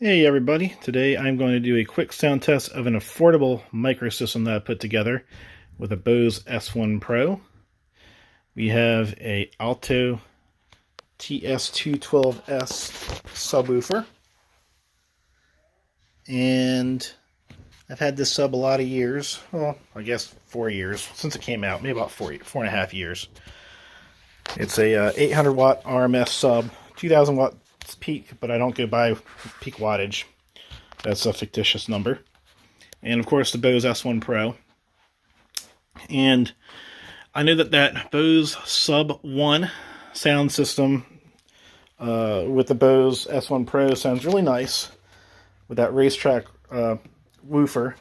Hey everybody, today I'm going to do a quick sound test of an affordable microsystem that I put together with a Bose S1 Pro. We have a Alto TS212S subwoofer, and I've had this sub a lot of years, well I guess 4 years, since it came out, maybe about 4.5 years. It's a 800 watt RMS sub, 2000 watt peak, but I don't go by peak wattage. That's a fictitious number. And of course the Bose S1 Pro. And I know that Bose Sub 1 sound system with the Bose S1 Pro sounds really nice with that racetrack woofer,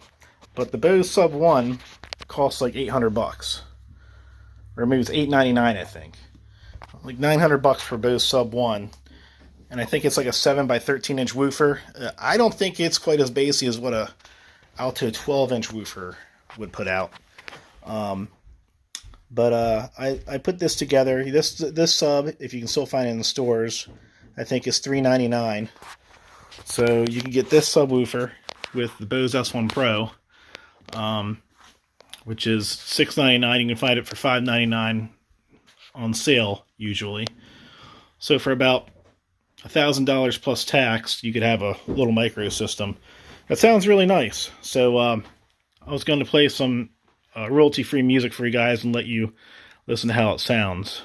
but the Bose Sub 1 costs like $800, or maybe it's $899, I think. Like $900 for Bose Sub 1. And I think it's like a 7 by 13 inch woofer. I don't think it's quite as bassy as what a Alto 12 inch woofer would put out. I put this together. This sub, if you can still find it in the stores, I think is $399. So you can get this subwoofer with the Bose S1 Pro, which is $699. You can find it for $599 on sale usually. So for about $1,000 plus tax, you could have a little micro system. That sounds really nice. So I was going to play some royalty-free music for you guys and let you listen to how it sounds.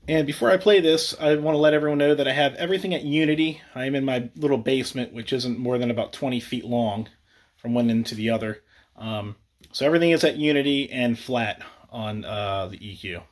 And before I play this, I want to let everyone know that I have everything at Unity. I'm in my little basement, which isn't more than about 20 feet long from one end to the other. So everything is at Unity and flat on the EQ.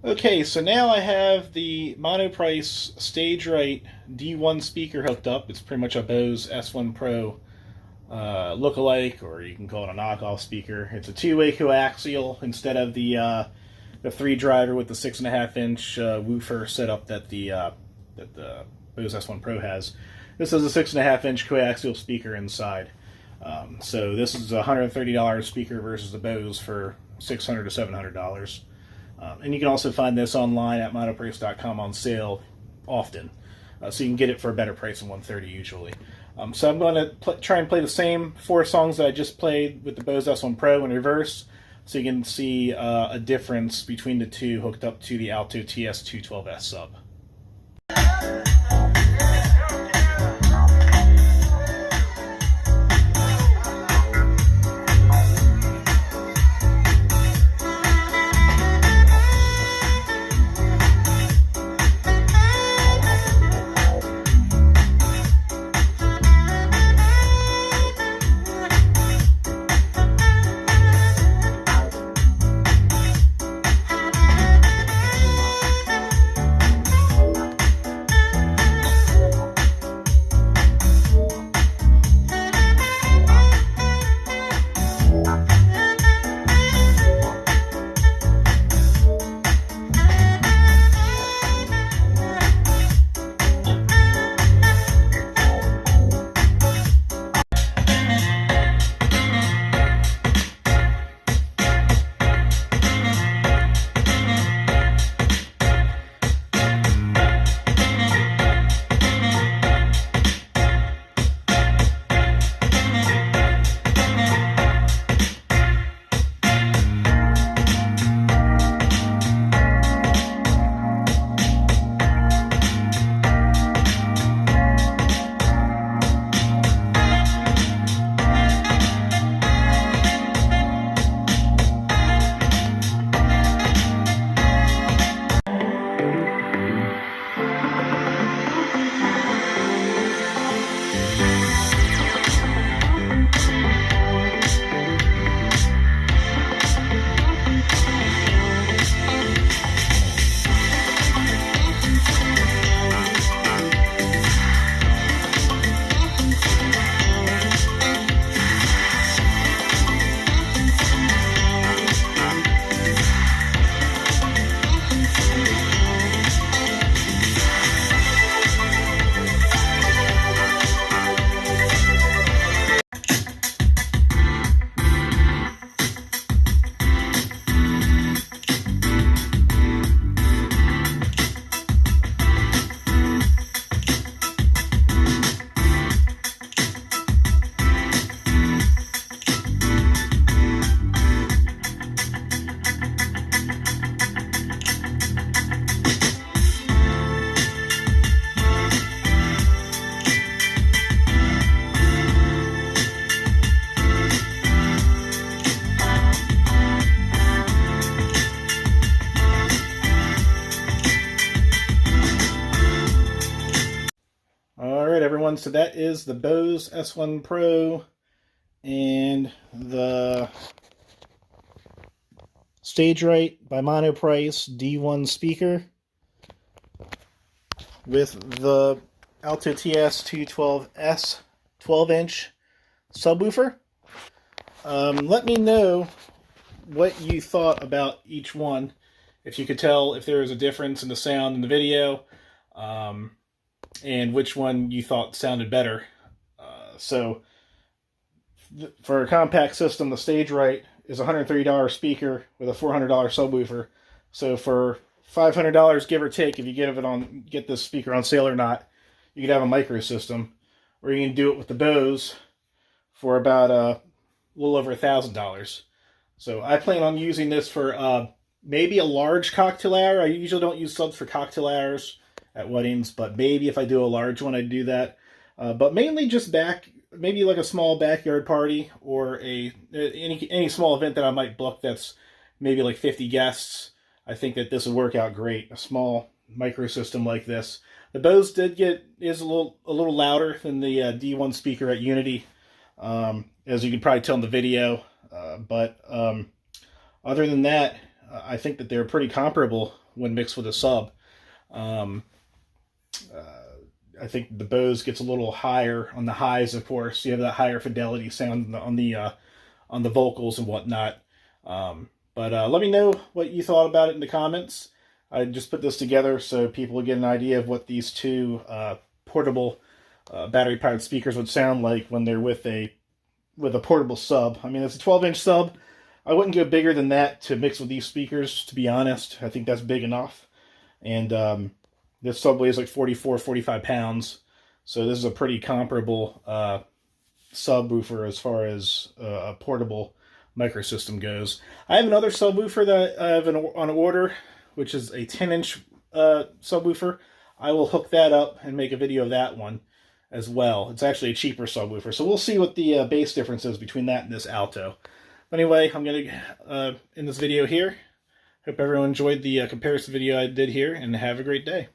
Okay, so now I have the Monoprice Stage Right D1 speaker hooked up. It's pretty much a Bose S1 Pro lookalike, or you can call it a knockoff speaker. It's a two-way coaxial instead of the 3-driver with the 6.5-inch woofer setup that the Bose S1 Pro has. This is a 6.5-inch coaxial speaker inside. So this is a $130 speaker versus the Bose for $600 to $700. And you can also find this online at monoprice.com on sale often. So you can get it for a better price than $130 usually. So I'm going to try and play the same 4 songs that I just played with the Bose S1 Pro in reverse, so you can see a difference between the two hooked up to the Alto TS212S Sub. Alright everyone, so that is the Bose S1 Pro and the Stage Right by Monoprice D1 speaker with the Alto TS212S 12-inch subwoofer. Let me know what you thought about each one, if you could tell if there was a difference in the sound in the video, and which one you thought sounded better. So for a compact system, the Stage Right is a $130 speaker with a $400 subwoofer. So for $500, give or take, if you get this speaker on sale or not, you could have a micro system, or you can do it with the Bose for about a little over $1,000. So I plan on using this for maybe a large cocktail hour. I usually don't use subs for cocktail hours at weddings, but maybe if I do a large one, I'd do that. But mainly just maybe like a small backyard party, or any small event that I might book that's maybe like 50 guests. I think that this would work out great. A small micro system like this. The Bose is a little louder than the D1 speaker at Unity, as you can probably tell in the video. But other than that, I think that they're pretty comparable when mixed with a sub. I think the Bose gets a little higher on the highs, of course. You have that higher fidelity sound on the vocals and whatnot. But let me know what you thought about it in the comments. I just put this together so people get an idea of what these two portable battery-powered speakers would sound like when they're with a portable sub. I mean, it's a 12-inch sub. I wouldn't go bigger than that to mix with these speakers, to be honest. I think that's big enough. And this sub weighs like 44, 45 pounds. So this is a pretty comparable subwoofer as far as a portable micro system goes. I have another subwoofer that I have on order, which is a 10-inch subwoofer. I will hook that up and make a video of that one as well. It's actually a cheaper subwoofer. So we'll see what the bass difference is between that and this Alto. But anyway, I'm going to end this video here. Hope everyone enjoyed the comparison video I did here, and have a great day.